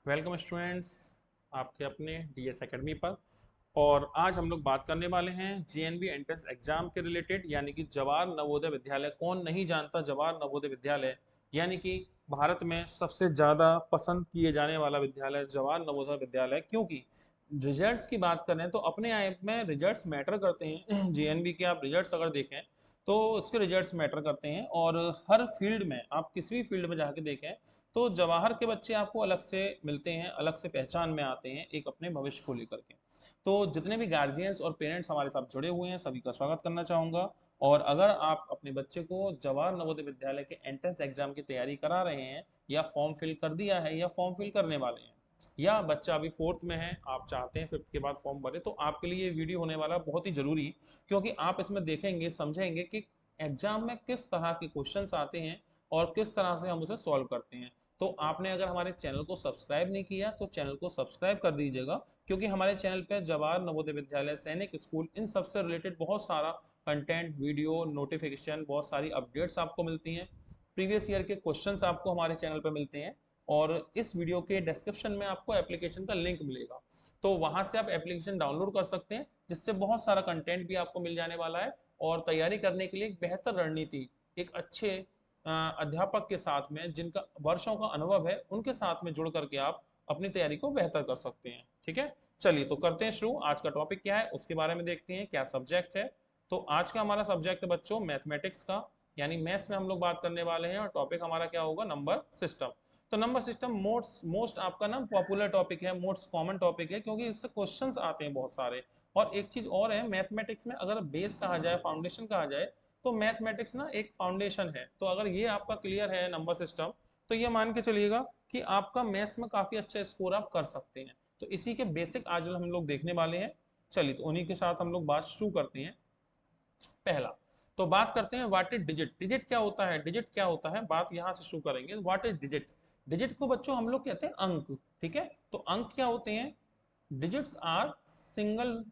Welcome students आपके अपने DS academy पर। और आज हम लोग बात करने वाले हैं जेएनवी एंट्रेंस एग्जाम के रिलेटेड, यानी कि जवाहर नवोदय विद्यालय। कौन नहीं जानता जवाहर नवोदय विद्यालय, यानी कि भारत में सबसे ज़्यादा पसंद किए जाने वाला विद्यालय जवाहर नवोदय विद्यालय। क्योंकि रिजल्ट्स की बात करें तो अपने आप में रिजल्ट्स मैटर करते हैं। जेएनवी के आप रिजल्ट्स अगर देखें तो उसके रिजल्ट्स मैटर करते हैं, और हर फील्ड में आप किसी भी फील्ड में जाके देखें तो जवाहर के बच्चे आपको अलग से मिलते हैं, अलग से पहचान में आते हैं एक अपने भविष्य को लेकर के। तो जितने भी गार्जियंस और पेरेंट्स हमारे साथ जुड़े हुए हैं सभी का स्वागत करना चाहूँगा। और अगर आप अपने बच्चे को जवाहर नवोदय विद्यालय के एंट्रेंस एग्जाम की तैयारी करा रहे हैं, या फॉर्म फिल कर दिया है, या फॉर्म फिल करने वाले हैं, या बच्चा अभी फोर्थ में है, आप चाहते हैं फिफ्थ के बाद फॉर्म भरे, तो आपके लिए ये वीडियो होने वाला बहुत ही जरूरी। क्योंकि आप इसमें देखेंगे समझेंगे कि एग्जाम में किस तरह के क्वेश्चंस आते हैं और किस तरह से हम उसे सॉल्व करते हैं। तो आपने अगर हमारे चैनल को सब्सक्राइब नहीं किया तो चैनल को सब्सक्राइब कर दीजिएगा, क्योंकि हमारे चैनल पर जवाहर नवोदय विद्यालय, सैनिक स्कूल, इन सबसे रिलेटेड बहुत सारा कंटेंट, वीडियो, नोटिफिकेशन, बहुत सारी अपडेट्स आपको मिलती हैं। प्रीवियस ईयर के क्वेश्चंस आपको हमारे चैनल पर मिलते हैं। और इस वीडियो के डिस्क्रिप्शन में आपको एप्लीकेशन का लिंक मिलेगा, तो वहां से आप एप्लीकेशन डाउनलोड कर सकते हैं, जिससे बहुत सारा कंटेंट भी आपको मिल जाने वाला है। और तैयारी करने के लिए एक बेहतर रणनीति, एक अच्छे अध्यापक के साथ में जिनका वर्षों का अनुभव है, उनके साथ में जुड़ करके आप अपनी तैयारी को बेहतर कर सकते हैं। ठीक है, चलिए तो करते हैं शुरू। आज का टॉपिक क्या है उसके बारे में देखते हैं, क्या सब्जेक्ट है। तो आज का हमारा सब्जेक्ट है बच्चों मैथमेटिक्स का, यानी मैथ्स में हम लोग बात करने वाले हैं। और टॉपिक हमारा क्या होगा, नंबर सिस्टम। तो नंबर सिस्टम मोस्ट मोस्ट आपका ना पॉपुलर टॉपिक है, मोस्ट कॉमन टॉपिक है, क्योंकि इससे क्वेश्चंस आते हैं बहुत सारे। और एक चीज और है, मैथमेटिक्स में अगर बेस कहा जाए, फाउंडेशन कहा जाए, तो मैथमेटिक्स ना एक फाउंडेशन है। तो अगर ये आपका क्लियर है नंबर सिस्टम, तो ये मान के चलिएगा कि आपका मैथ्स में काफी अच्छा स्कोर आप कर सकते हैं। तो इसी के बेसिक आज हम लोग देखने वाले हैं। चलिए तो उन्हीं के साथ हम लोग बात शुरू करते हैं। पहला तो बात करते हैं व्हाट इज डिजिट। डिजिट क्या होता है, डिजिट क्या होता है, बात यहां से शुरू करेंगे। What is digit. डिजिट को बच्चों हम लोग कहते हैं अंक। ठीक है, तो अंक क्या होते हैं, digits are single,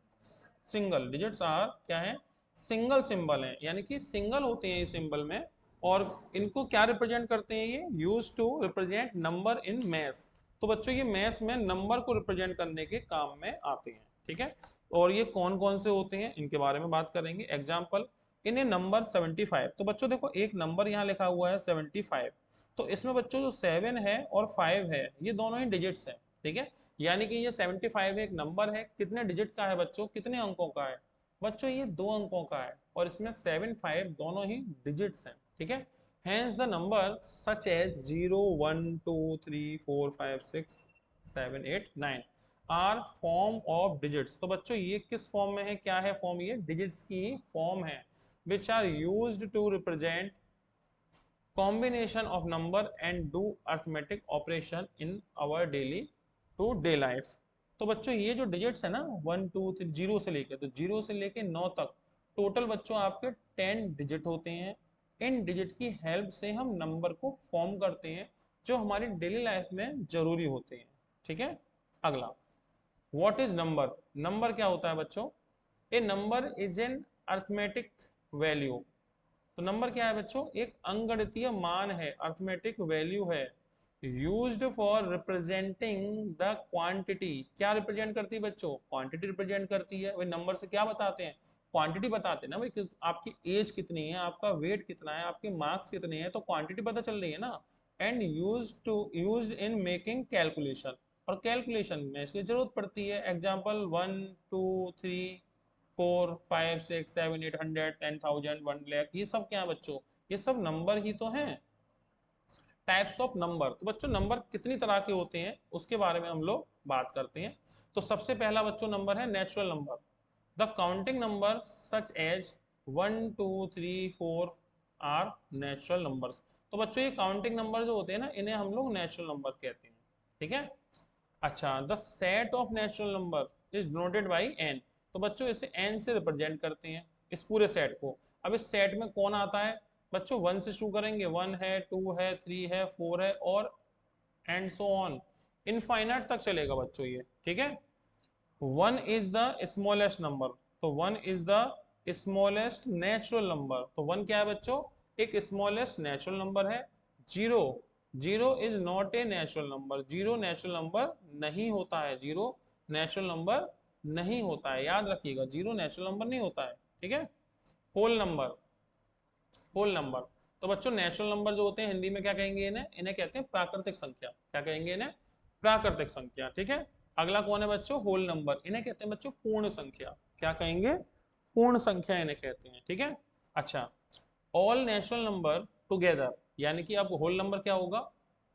single digits are क्या है, सिंगल सिंबल है, यानी कि सिंगल होते हैं इस सिंबल में। और इनको क्या रिप्रेजेंट करते हैं, ये use to represent number in maths. तो बच्चों ये मैथ्स में नंबर को रिप्रेजेंट करने के काम में आते हैं। ठीक है, और ये कौन कौन से होते हैं इनके बारे में बात करेंगे। एग्जाम्पल, इन ए नंबर 75। तो बच्चों देखो एक नंबर यहाँ लिखा हुआ है 75, तो इसमें बच्चों जो 7 है और 5 है, ये दोनों ही डिजिट्स हैं। ठीक है, यानी कि ये 75 एक नंबर है, कितने डिजिट का है बच्चों, कितने अंकों का है बच्चों, ये 2 अंकों का है। और इसमें 7 5 दोनों ही डिजिट्स हैं। ठीक है, hence the number such as 0 1 2 3 4 5 6 7 8 9 are form of digits. तो बच्चों ये किस फॉर्म में है, क्या है फॉर्म, ये डिजिट्स की ही फॉर्म है, which are used to represent combination of number and do arithmetic operation in our daily to day life। तो बच्चों ये जो डिजिट्स है ना, 1 2 3, जीरो से लेके, तो जीरो से लेके 9 तक टोटल बच्चों आपके 10 डिजिट होते हैं। इन डिजिट की हेल्प से हम नंबर को फॉर्म करते हैं, जो हमारी डेली लाइफ में जरूरी होते हैं। ठीक है, अगला, व्हाट इज नंबर। नंबर क्या होता है बच्चों, a number is an arithmetic value. तो नंबर क्या है बच्चों, एक अंगगणितीय मान है, अर्थमेटिक वैल्यू है, used for representing the quantity. क्या रिप्रेजेंट करती है बच्चों, क्वांटिटी रिप्रेजेंट करती है। वही नंबर से क्या बताते हैं, क्वांटिटी बताते हैं ना भाई, आपकी एज कितनी है, आपका वेट कितना है, आपके मार्क्स कितने हैं, तो क्वांटिटी पता चल रही है ना। And use in making calculation, और कैलकुलेशन में इसकी जरूरत पड़ती है। एग्जाम्पल 1 2 3 4 5 6 7 8 100 10,000 1 लाख, ये सब क्या है बच्चों, ये सब नंबर ही तो हैं। टाइप्स ऑफ नंबर, तो बच्चों नंबर कितनी तरह के होते हैं उसके बारे में हम लोग बात करते हैं। तो सबसे पहला बच्चों नंबर है natural number. The counting number such as 1 2 3 4 are natural numbers. तो बच्चों ये काउंटिंग नंबर जो होते हैं ना, इन्हें हम लोग नेचुरल नंबर कहते हैं। ठीक है, अच्छा, the set of natural number is denoted by N. तो बच्चों इसे एन से रिप्रेजेंट करते हैं, इस पूरे सेट को। अब इस सेट में कौन आता है बच्चों, 1 से शुरू करेंगे, 1 है, 2 है, 3 है, 4 है, और एंड सो ऑन, इनफाइनाइट तक चलेगा बच्चों ये। ठीक है, 1 इज द स्मॉलेस्ट नंबर, तो 1 is the smallest natural number. तो 1 क्या है बच्चों, एक स्मॉलेस्ट नेचुरल नंबर है। 0 zero is not a natural number, zero natural number नहीं होता है, जीरो नेचुरल नंबर नहीं होता है, याद रखिएगा जीरो नेचुरल नंबर नहीं होता है, ठीक है। होल नंबर, होल नंबर, तो बच्चों नेचुरल नंबर जो होते हैं हिंदी में क्या कहेंगे, इन्हें इन्हें कहते हैं प्राकृतिक संख्या, क्या कहेंगे इन्हें, प्राकृतिक संख्या, ठीक है। अगला कौन है बच्चों, होल नंबर, इन्हें कहते हैं बच्चों पूर्ण संख्या, क्या कहेंगे, पूर्ण संख्या इन्हें कहते हैं, ठीक है। अच्छा, ऑल नेचुरल नंबर टुगेदर, यानी कि अब होल नंबर क्या होगा,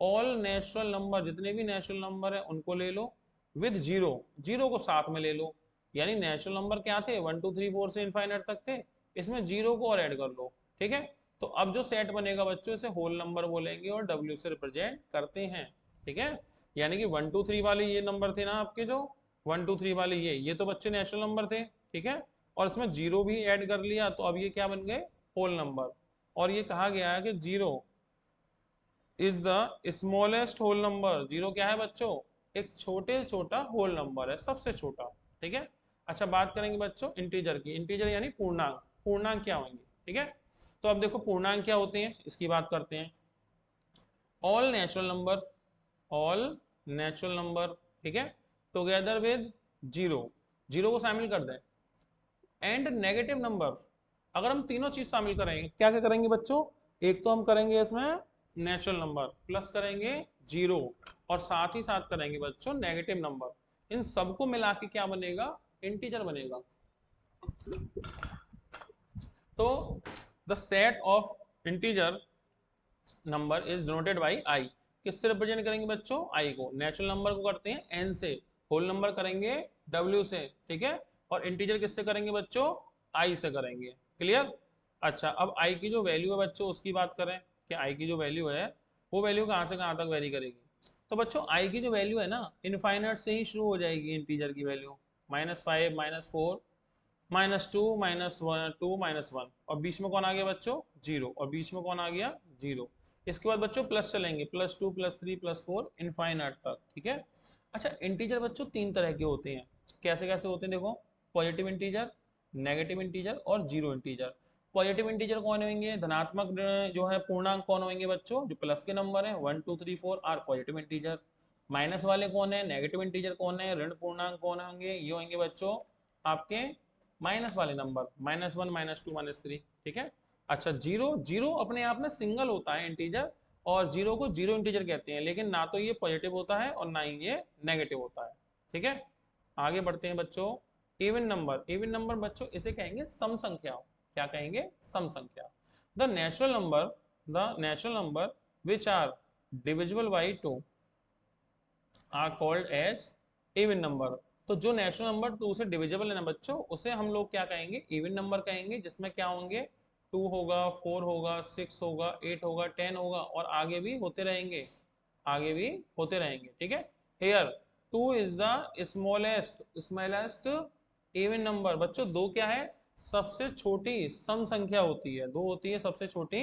ऑल नेचुरल नंबर, जितने भी नेचुरल नंबर है उनको ले लो, विद जीरो, जीरो को साथ में ले लो, यानी नेचुरल नंबर क्या थे, 1 2 3 4 से इनफाइनाइट तक थे, इसमें जीरो को और ऐड कर लो, ठीक है। तो अब जो सेट बनेगा बच्चों इसे होल नंबर बोलेंगे और डब्ल्यू से रिप्रेजेंट करते हैं, ठीक है। यानी कि 1 2 3 वाले ये नंबर थे ना आपके, जो 1 2 3 वाले ये तो बच्चे नेचुरल नंबर थे, ठीक है, और इसमें जीरो भी ऐड कर लिया, तो अब ये क्या बन गए, होल नंबर। और ये कहा गया है कि zero is the smallest whole number, zero क्या है बच्चों, एक छोटे से छोटा होल नंबर है, सबसे छोटा, ठीक है। अच्छा, बात करेंगे बच्चों इंटीजर की, इंटीजर यानी पूर्णांक, पूर्णांक क्या होंगे, ठीक है। तो अब देखो पूर्णांक क्या होते हैं, इसकी बात करते हैं। All natural number, all natural number, ठीक है, टुगेदर विद जीरो, जीरो को शामिल कर दें, एंड नेगेटिव नंबर, अगर हम तीनों चीज शामिल करेंगे, क्या क्या करेंगे बच्चों, एक तो हम करेंगे इसमें नेचुरल नंबर, प्लस करेंगे जीरो, और साथ ही साथ करेंगे बच्चों नेगेटिव नंबर, इन सबको मिला के क्या बनेगा, इंटीजर बनेगा। तो the set of integer number is denoted by I, किससे रिप्रेजेंट करेंगे बच्चों, आई को, नेचुरल नंबर को करते हैं एन से, होल नंबर करेंगे डब्ल्यू से, ठीक है, और इंटीजर किससे करेंगे बच्चों, आई से करेंगे, क्लियर। अच्छा, अब आई की जो वैल्यू है बच्चों उसकी बात करें, कि आई की जो वैल्यू है वो वैल्यू कहाँ से कहाँ तक वेरी करेगी, तो बच्चों आई की जो वैल्यू है ना इनफाइनाइट से ही शुरू हो जाएगी, इंटीजर की वैल्यू -5 -4 -2 -1 2 -1, और बीच में कौन आ गया बच्चों, जीरो, और बीच में कौन आ गया, जीरो। इसके बाद बच्चों प्लस चलेंगे, +2 +3 +4 इनफाइनाइट तक, ठीक है। अच्छा, इंटीजर बच्चों तीन तरह के होते हैं, कैसे कैसे होते हैं देखो, पॉजिटिव इंटीजर, नेगेटिव इंटीजर और जीरो इंटीजर। पॉजिटिव इंटीजर कौन होंगे, धनात्मक जो है पूर्णांक कौन होंगे बच्चों, जो प्लस के नंबर है 1 2 3 4 आर पॉजिटिव इंटीजर। माइनस वाले कौन है, नेगेटिव इंटीजर कौन है, ऋण पूर्णांक कौन होंगे, ये होंगे बच्चों आपके माइनस वाले नंबर, -1 -2 -3, ठीक है। अच्छा, जीरो, जीरो अपने आप में सिंगल होता है इंटीजर, और जीरो को जीरो इंटीजर कहते हैं, लेकिन ना तो ये पॉजिटिव होता है और ना ही ये नेगेटिव होता है, ठीक है। आगे बढ़ते हैं बच्चों, इवन नंबर, इवन नंबर बच्चों इसे कहेंगे सम संख्या, क्या कहेंगे, सम संख्या। The natural number, the natural number which are divisible by 2 are called as even number. तो जो नेचुरल नंबर 2 से डिविजिबल है ना बच्चों, उसे हम लोग क्या कहेंगे, इवन नंबर कहेंगे, जिसमें क्या होंगे, 2 होगा, 4 होगा, 6 होगा, 8 होगा, 10 होगा, और आगे भी होते रहेंगे, आगे भी होते रहेंगे, ठीक है। Here 2 is the smallest, smallest even number, बच्चों दो क्या है, सबसे छोटी सम संख्या होती है, दो होती है सबसे छोटी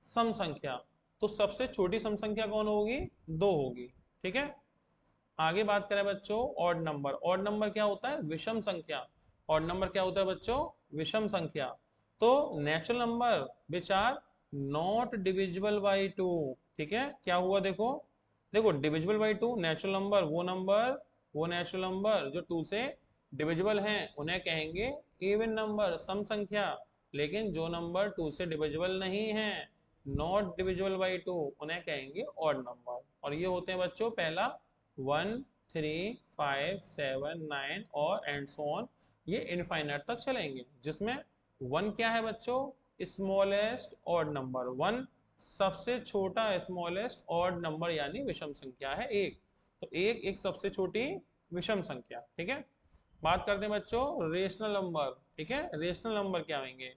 सम संख्या, तो सबसे छोटी सम संख्या कौन होगी, दो होगी, ठीक है। आगे बात करें बच्चों ऑड नंबर, ऑड नंबर क्या होता है, विषम संख्या, ऑड नंबर क्या होता है बच्चों, विषम संख्या। तो natural number which are not divisible by 2, ठीक है, क्या हुआ देखो, देखो डिविजिबल बाई 2, नेचुरल नंबर वो नंबर, वो नेचुरल नंबर जो 2 से डिविजिबल हैं उन्हें कहेंगे इवन नंबर, सम संख्या, लेकिन जो नंबर 2 से डिविजिबल नहीं है, नॉट डिविजिबल बाई 2, उन्हें कहेंगे ऑड नंबर। और ये होते हैं बच्चों, पहला 1 3 5 7 9 और एंड सो ऑन, ये इनफाइनाइट तक चलेंगे, जिसमें 1 क्या है बच्चों, स्मॉलेस्ट ऑड नंबर, 1 सबसे छोटा स्मॉलेस्ट ऑड नंबर यानी विषम संख्या है एक, तो एक एक सबसे छोटी विषम संख्या, ठीक है। बात करते हैं बच्चों रेशनल नंबर, ठीक है, रेशनल नंबर क्या होंगे,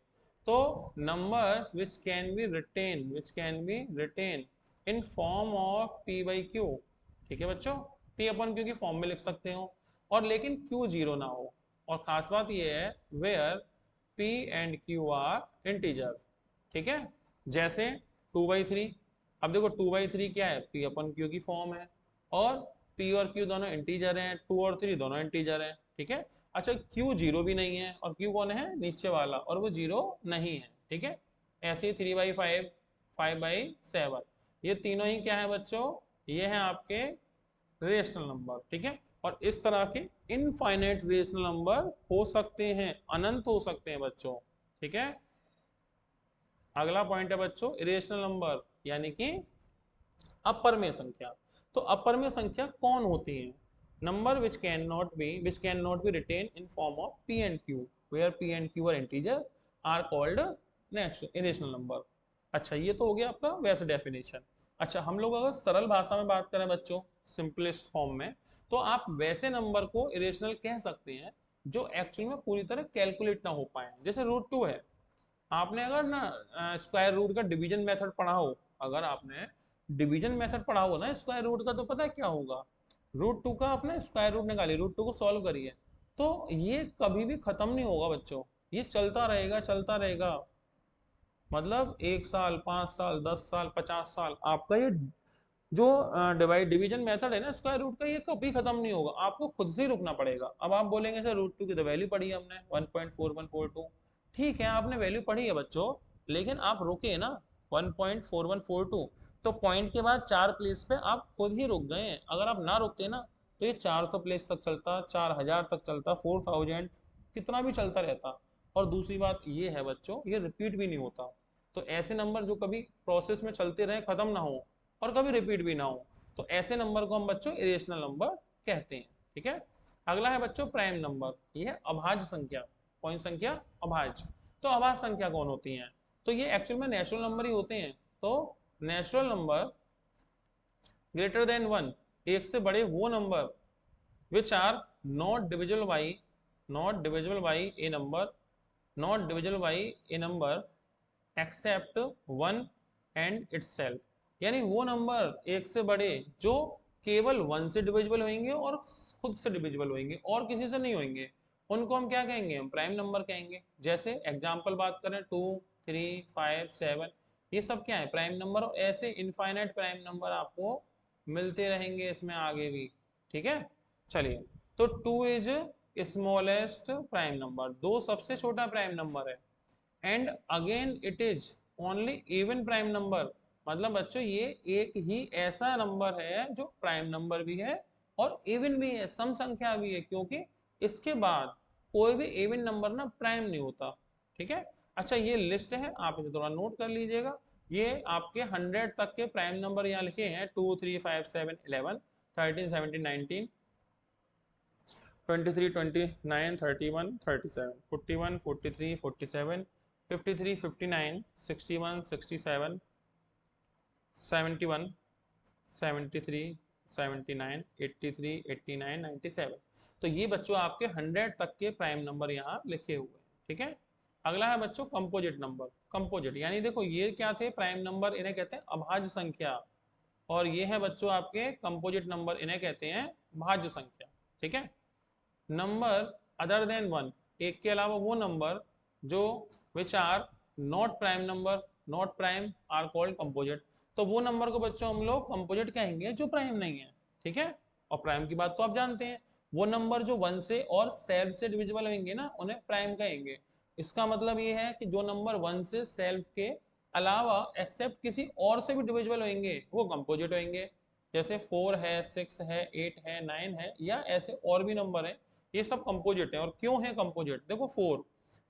तो number which can be written, which can be written in form of p by q, ठीक है बच्चों, p अपन क्यू की फॉर्म में लिख सकते हो, और लेकिन q जीरो ना हो, और खास बात ये है where p and q are integer, ठीक है। जैसे 2/3, अब देखो 2/3 क्या है, p अपन q की फॉर्म है, और p और q दोनों इंटीजर हैं, 2 और 3 दोनों इंटीजर हैं, ठीक है। अच्छा, q जीरो भी नहीं है, और q कौन है, नीचे वाला, और वो जीरो नहीं है, ठीक है। ऐसे ही 3/5 5/7, ये तीनों ही क्या है बच्चों, ये है आपके रेशनल नंबर, ठीक है। और इस तरह के इनफाइनाइट रेशनल नंबर हो सकते हैं, अनंत हो सकते हैं बच्चों, ठीक है। अगला पॉइंट है बच्चों इरेशनल नंबर, यानी कि अपरमेय संख्या। तो अपरमेय संख्या कौन होती है? Number which cannot be written in form of p and q, where p and q are integer are called irrational number। अच्छा, ये तो हो गया आपका वैसे डेफिनेशन। अच्छा, हम लोग अगर सरल भाषा में बात करें बच्चों, सिंपलेस्ट फॉर्म में, तो आप वैसे नंबर को इरेशनल कह सकते हैं जो एक्चुअल में पूरी तरह कैलकुलेट ना हो पाए। जैसे √2 है, आपने अगर ना स्क्वायर रूट का डिवीजन मेथड पढ़ा हो, अगर आपने डिवीजन मेथड पढ़ा हो ना स्क्वायर रूट का, तो पता है क्या होगा, √2 का आपने स्क्वायर रूट निकाली, √2 को सॉल्व करिए, तो ये कभी भी खत्म नहीं होगा बच्चों, ये चलता रहेगा चलता रहेगा। मतलब 1 साल, 5 साल, 10 साल, 50 साल आपका ये जो डिवीजन मेथड है ना स्क्वायर रूट का, ये कभी खत्म नहीं होगा, आपको खुद से ही रुकना पड़ेगा। अब आप बोलेंगे सर √2 की तो वैल्यू पढ़ी है हमने 1.4142, ठीक है आपने वैल्यू पढ़ी है बच्चों, लेकिन आप रुके ना 1.4142, तो पॉइंट के बाद 4 प्लेस पे आप खुद ही रुक गए। अगर आप ना रुकते ना तो ये 400 प्लेस तक चलता, 4000 तक चलता, 4000 कितना भी चलता रहता। और दूसरी बात ये है बच्चों, ये रिपीट भी नहीं होता। तो ऐसे नंबर जो कभी प्रोसेस में चलते रहे, खत्म ना हो और कभी रिपीट भी ना हो, तो ऐसे नंबर को हम बच्चों इरेशनल नंबर कहते हैं, ठीक है। अगला है बच्चों प्राइम नंबर, ये है अभाज्य संख्या। कौन संख्या? अभाज्य। तो अभाज्य संख्या कौन होती है? तो ये एक्चुअल में नेचुरल नंबर ही होते हैं। तो नेचुरल नंबर ग्रेटर देन 1, एक से बड़े वो number which are not divisible by, not divisible by a number, not divisible by a number except 1 and itself. यानी वो नंबर एक से बड़े जो केवल 1 से डिविजिबल होंगे और खुद से डिविजिबल होंगे और किसी से नहीं होंगे, उनको हम क्या कहेंगे? हम प्राइम नंबर कहेंगे। जैसे एग्जांपल बात करें 2, 3, 5, 7, ये सब क्या है? Prime number. और ऐसे इनफाइनाइट प्राइम नंबर आपको मिलते रहेंगे इसमें आगे भी, ठीक है। चलिए, तो 2 इज स्मॉलेस्ट प्राइम नंबर, 2 सबसे छोटा प्राइम नंबर है। And again it is only even prime number, मतलब बच्चों ये एक ही ऐसा नंबर है जो प्राइम नंबर भी है और इवन भी है, सम संख्या भी है, क्योंकि इसके बाद कोई भी इवन नंबर ना प्राइम नहीं होता, ठीक है। अच्छा, ये लिस्ट है, आप इसे थोड़ा नोट कर लीजिएगा। ये आपके 100 तक के प्राइम नंबर यहाँ लिखे हैं, 2, 3, 5, 7, 11, 13, 17, 19, 23, 29, 31, 37, 41, 43, 47, 53, 59, 61, 67, 71, 73, 79, 83, 89, 97। तो ये बच्चों आपके 100 तक के प्राइम नंबर यहाँ लिखे हुए हैं, ठीक है। अगला है बच्चों कंपोजिट नंबर। कंपोजिट यानी देखो ये क्या थे? प्राइम नंबर, इन्हें कहते हैं अभाज्य संख्या। और ये है बच्चों आपके कंपोजिट नंबर, इन्हें कहते हैं भाज्य संख्या, ठीक है। नंबर अदर देन 1, एक के अलावा वो नंबर जो which are not prime number, not prime are called composite. तो वो नंबर को बच्चों हम लोग कंपोजिट कहेंगे जो प्राइम नहीं है, ठीक है। और प्राइम की बात तो आप जानते हैं, वो नंबर जो 1 से और सेल्फ से डिविजिबल होंगे ना, उन्हें प्राइम कहेंगे। इसका मतलब ये है कि जो नंबर 1 से सेल्फ के अलावा एक्सेप्ट किसी और से भी डिविजिबल होंगे वो कंपोजिट होंगे। जैसे 4 है, 6 है, 8 है, 9 है, या ऐसे और भी नंबर है, ये सब कंपोजिट है। और क्यों है कंपोजिट? देखो 4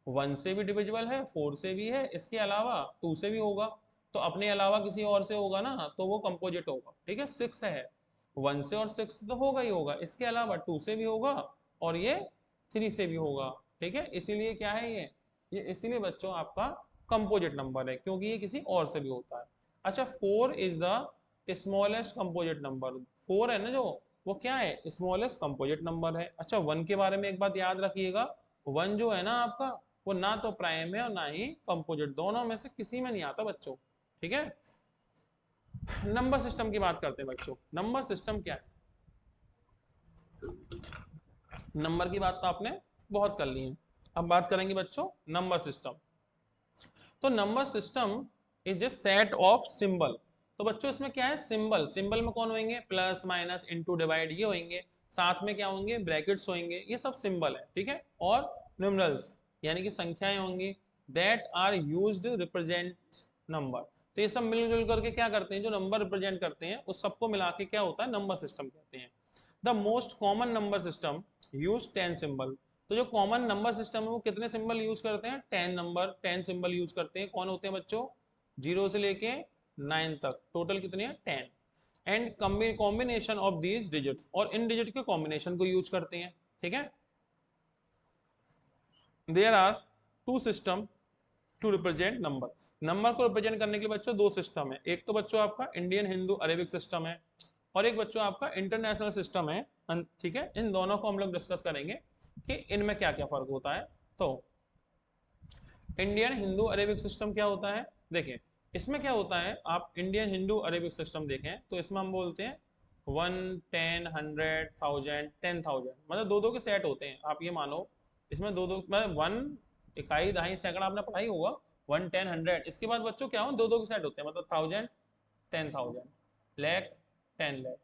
1 से भी डिविजिबल है, 4 से भी है, इसके अलावा 2 से भी होगा, तो अपने अलावा किसी और से होगा ना, तो वो कंपोजिट होगा, ठीक है। 6 है, 1 से और 6 तो होगा ही होगा, इसके अलावा 2 से भी होगा और ये 3 से भी होगा, ठीक है। इसीलिए क्या है ये इसीलिए बच्चों आपका कंपोजिट नंबर है, क्योंकि ये किसी और से भी होता है। अच्छा, 4 is the smallest composite number. 4 है ना जो, वो क्या है? स्मॉलेस्ट कंपोजिट नंबर है। अच्छा, 1 के बारे में एक बात याद रखिएगा, 1 जो है ना आपका, वो ना तो प्राइम है और ना ही कंपोजिट, दोनों में से किसी में नहीं आता बच्चों, ठीक है। नंबर सिस्टम की बात करते हैं बच्चों। नंबर सिस्टम क्या है? नंबर की बात तो आपने बहुत कर ली है, अब बात करेंगे बच्चों नंबर सिस्टम। तो number system is a set of symbol. तो बच्चों इसमें क्या है? सिंबल। सिंबल में कौन होंगे? प्लस, माइनस, इनटू, डिवाइड, ये होंगे। साथ में क्या होंगे? ब्रैकेट्स होंगे, ये सब सिंबल है, ठीक है। और न्यूमरल्स यानी कि संख्याएं होंगी, that are used represent number. तो ये सब मिलजुल करके क्या करते हैं, जो नंबर रिप्रेजेंट करते हैं उस सबको मिला के क्या होता है, नंबर सिस्टम कहते हैं। The most common number system use 10 symbol. तो जो कॉमन नंबर सिस्टम है वो कितने सिंबल यूज करते हैं, 10 नंबर, 10 सिंबल यूज करते हैं। कौन होते हैं बच्चों, 0 से लेके 9 तक, टोटल कितने हैं, 10। And combination of these digits, और इन डिजिट के कॉम्बिनेशन को यूज करते हैं, ठीक है। There are two system to represent number. Number को रिप्रेजेंट करने के लिए बच्चों दो सिस्टम है, एक तो बच्चों आपका इंडियन हिंदू अरेबिक सिस्टम है, और एक बच्चों आपका इंटरनेशनल सिस्टम है, ठीक है। इन दोनों को हम लोग डिस्कस करेंगे कि इनमें क्या क्या फर्क होता है। तो इंडियन हिंदू अरेबिक सिस्टम क्या होता है, देखिए इसमें क्या होता है, आप इंडियन हिंदू अरेबिक सिस्टम देखें तो इसमें हम बोलते हैं 1, 10, 100, 1000, 10,000, मतलब दो दो के सेट होते हैं। आप ये मानो इसमें दो दो, मतलब 1 इकाई दहाई सैकड़ा आपने पढ़ाई होगा, 1, 10, 100, इसके बाद बच्चों क्या हो, दो दो के सेट होते हैं, मतलब 1000, 10,000, लाख, 10 लाख,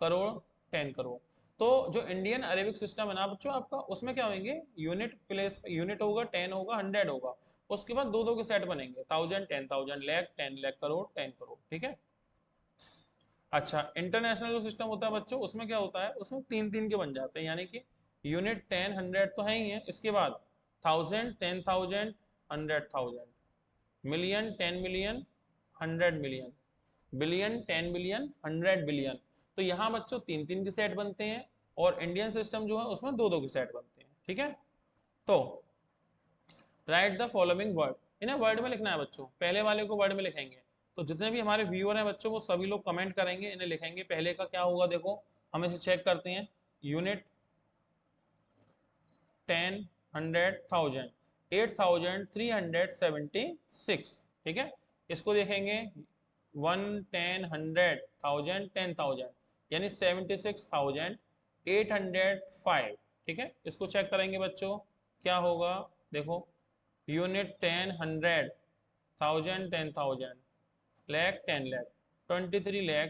करोड़, 10 करोड़। तो जो इंडियन अरेबिक सिस्टम है ना बच्चों आपका, उसमें क्या होंगे, यूनिट प्लेस, यूनिट होगा, 10 होगा, 100 होगा, उसके बाद दो दो के सेट बनेंगे, 1000, 10,000, लाख, 10 लाख, करोड़, 10 करोड़, ठीक है। अच्छा, इंटरनेशनल जो सिस्टम होता है बच्चों, उसमें क्या होता है, उसमें तीन तीन के बन जाते हैं, यानी कि यूनिट 10, 100 तो है ही है, इसके बाद 1000, 10,000, 100,000, million, 10 million, 100 million, billion, 10 billion, 100 billion. तो यहाँ बच्चों तीन तीन के सेट बनते हैं, और इंडियन सिस्टम जो है उसमें दो दो के सेट बनते हैं, ठीक है। तो राइट द फॉलोइंग वर्ड, इन्हें वर्ड में लिखना है बच्चों, पहले वाले को वर्ड में लिखेंगे। तो जितने भी हमारे व्यूअर हैं बच्चों, वो सभी लोग कमेंट करेंगे, इन्हें लिखेंगे। पहले का क्या होगा देखो, हम इसे चेक करते हैं। यूनिट 10, 100, 1000, 8,376, ठीक है। इसको देखेंगे 1, 10, 100, 1000, 10,000, यानी 76,805, ठीक है। इसको चेक करेंगे बच्चों, क्या होगा देखो, यूनिट 10, 100, 1000, 10,000, लाख, 10 लाख, 23 लाख,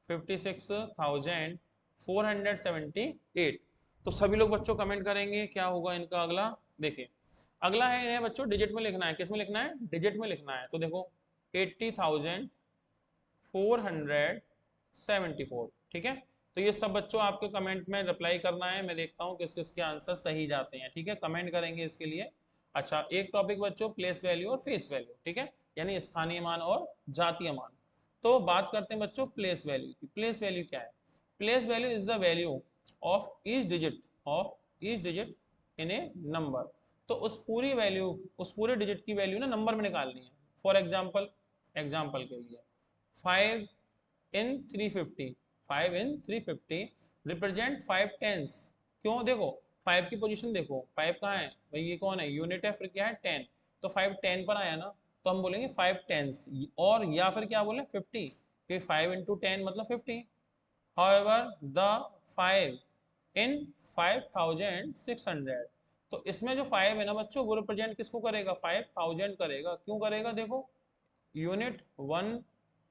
56,478। तो सभी लोग बच्चों कमेंट करेंगे, क्या होगा इनका अगला, देखिए अगला है, इन्हें बच्चों डिजिट में लिखना है। किस में लिखना है, डिजिट में लिखना है। तो देखो 80,474, ठीक है। तो ये सब बच्चों आपके कमेंट में रिप्लाई करना है, मैं देखता हूँ किस किस के आंसर सही जाते हैं, ठीक है, कमेंट करेंगे इसके लिए। अच्छा, एक टॉपिक बच्चों प्लेस वैल्यू और फेस वैल्यू, ठीक है, यानी स्थानीय मान और जातीय मान। तो बात करते हैं बच्चों प्लेस वैल्यू की। प्लेस वैल्यू क्या है, place value is the value of each digit in A number. तो उस पूरी वैल्यू, उस पूरे डिजिट की वैल्यू ना नंबर में निकालनी है। फॉर एग्जाम्पल, एग्जाम्पल के लिए 5 in 350, 5 in 350 रिप्रेजेंट 5 टेंस। क्यों, देखो 5 की पोजीशन देखो, 5 कहाँ है भाई, ये कौन है, यूनिट है, फिर क्या है 10, तो 5 10 पर आया ना, तो हम बोलेंगे 5 टेंस, और या फिर क्या बोले 50, कि 5 into 10 मतलब 50। However, the 5 in 5,600, तो इसमें जो 5 है ना बच्चों, वो रिप्रेजेंट किसको करेगा, 5,000 करेगा। क्यों करेगा, देखो यूनिट 1,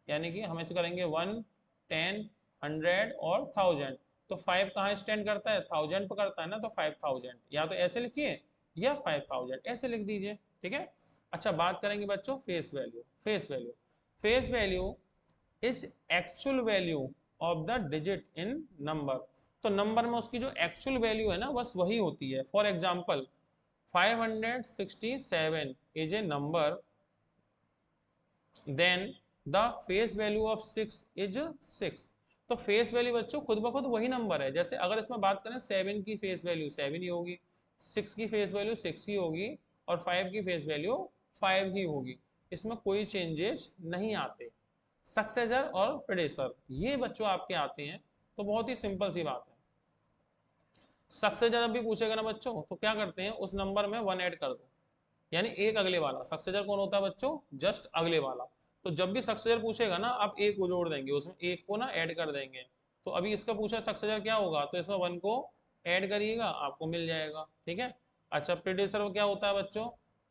यानी कि हम ऐसे करेंगे 1, 10, 100 और 1000। तो 5 कहाँ स्टैंड करता है, 1000 पर करता है ना, तो 5000, या तो ऐसे लिखिए या 5000 ऐसे लिख दीजिए, ठीक है। अच्छा, बात करेंगे बच्चों face value. Face value, face value is actual value of the digit in number. तो नंबर में उसकी जो एक्चुअल वैल्यू है ना, बस वही होती है। For example 567 is a number, then the face value of 6 is 6। तो फेस वैल्यू बच्चों खुद ब खुद वही नंबर है। जैसे अगर इसमें बात करें 7 की फेस वैल्यू 7 ही होगी, 6 की फेस वैल्यू 6 ही होगी, और 5 की फेस वैल्यू 5 ही होगी। इसमें कोई चेंजेस नहीं आते। सक्सेसर और प्रेडेसर ये बच्चों आपके आते हैं, तो बहुत ही सिंपल सी बात है। सक्सेसर जब भी पूछेगा ना बच्चों, तो क्या करते हैं, उस नंबर में 1 ऐड कर दो, यानी एक अगले वाला। सक्सेसर कौन होता है बच्चों, जस्ट अगले वाला। तो जब भी सक्सेसर पूछेगा ना, आप एक को जोड़ देंगे, उसमें एक को ना ऐड कर देंगे। तो अभी इसका पूछा सक्सेसर क्या होगा, तो इसमें 1 को ऐड करिएगा, आपको मिल जाएगा, ठीक है। अच्छा, प्रेडेसर क्या होता है बच्चों,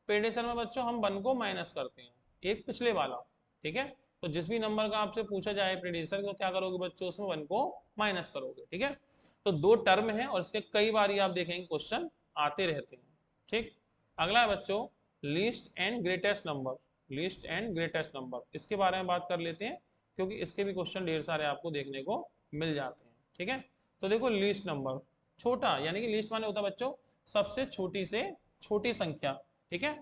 प्रेडेसर में बच्चों हम 1 को माइनस करते हैं, एक पिछले वाला, ठीक है। तो जिस भी नंबर का आपसे पूछा जाए प्रेडेसर, तो क्या करोगे बच्चों, उसमें 1 को माइनस करोगे, ठीक है। तो दो टर्म है, और इसके कई बार आप देखेंगे क्वेश्चन आते रहते हैं, ठीक। अगला है बच्चों least and greatest number. Least and greatest number, इसके बारे में बात कर लेते हैं क्योंकि इसके भी क्वेश्चन ढेर सारे आपको देखने को मिल जाते हैं। ठीक है, तो देखो लीस्ट नंबर, छोटा, यानी कि लीस्ट माने होता है बच्चों सबसे छोटी से छोटी संख्या। ठीक है,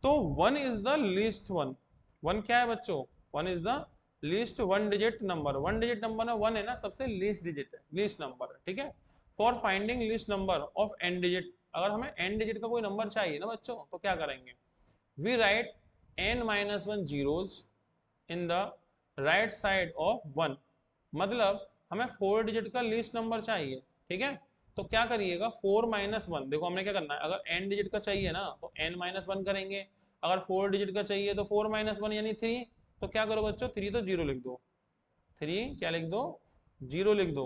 तो one is the least one. One क्या है बच्चों? One is the least one digit number. One digit number है, वन है ना, सबसे लीस्ट डिजिट है, लीस्ट नंबर है। ठीक है, for finding least number of n digit, अगर हमें एन डिजिट का कोई नंबर चाहिए ना बच्चों, तो क्या करेंगे? We write n minus one zeros in the right side of one. मतलब हमें 4 डिजिट का लीस्ट नंबर चाहिए। ठीक है, तो क्या करिएगा, 4 माइनस वन, देखो हमने क्या करना है, अगर n डिजिट का चाहिए ना तो n माइनस वन करेंगे, अगर 4 डिजिट का चाहिए तो 4 माइनस वन यानी 3। तो क्या करो बच्चों, 3 तो जीरो लिख दो, 3 क्या लिख दो, जीरो लिख दो।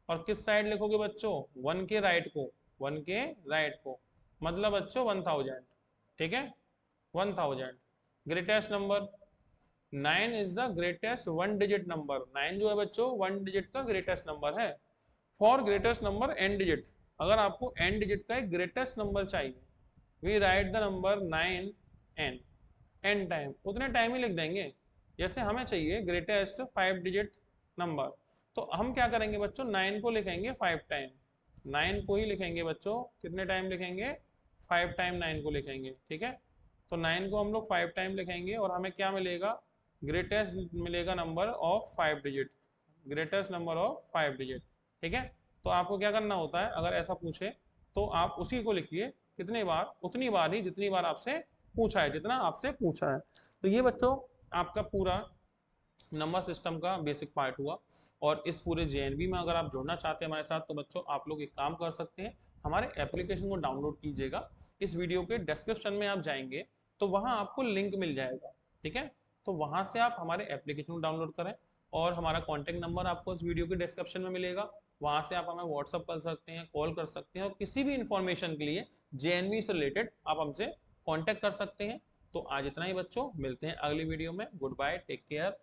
और किस साइड लिखोगे बच्चों? वन के राइट को, वन के राइट को, मतलब बच्चों 1000। ठीक है, 1000। Greatest number, 9 is the greatest one digit number. 9 जो है बच्चों वन डिजिट का ग्रेटेस्ट नंबर है। For greatest number n digit, अगर आपको एन डिजिट का एक ग्रेटेस्ट नंबर चाहिए, we write the number 9 n, n time, उतने टाइम ही लिख देंगे। जैसे हमें चाहिए ग्रेटेस्ट 5 डिजिट नंबर, तो हम क्या करेंगे बच्चों, 9 को लिखेंगे 5 टाइम, 9 को ही लिखेंगे बच्चों, कितने टाइम लिखेंगे? 5 टाइम 9 को लिखेंगे। ठीक है, तो 9 को हम लोग 5 टाइम लिखेंगे और हमें क्या मिलेगा? ग्रेटेस्ट मिलेगा number of 5 digit, greatest number of 5 digit. ठीक है, तो आपको क्या करना होता है, अगर ऐसा पूछे तो आप उसी को लिखिए, कितनी बार? उतनी बार ही जितनी बार आपसे पूछा है, जितना आपसे पूछा है। तो ये बच्चों आपका पूरा नंबर सिस्टम का बेसिक पार्ट हुआ। और इस पूरे जेएनबी में अगर आप जुड़ना चाहते हैं हमारे साथ, तो बच्चों आप लोग एक काम कर सकते हैं, हमारे एप्लीकेशन को डाउनलोड कीजिएगा। इस वीडियो के डिस्क्रिप्शन में आप जाएंगे तो वहां आपको लिंक मिल जाएगा। ठीक है, तो वहां से आप हमारे एप्लीकेशन को डाउनलोड करें और हमारा कॉन्टैक्ट नंबर आपको इस वीडियो के डिस्क्रिप्शन में मिलेगा। वहां से आप हमें व्हाट्सअप कर सकते हैं, कॉल कर सकते हैं, और किसी भी इंफॉर्मेशन के लिए जेएनबी से रिलेटेड आप हमसे कॉन्टैक्ट कर सकते हैं। तो आज इतना ही बच्चों, मिलते हैं अगली वीडियो में। Good bye, take care.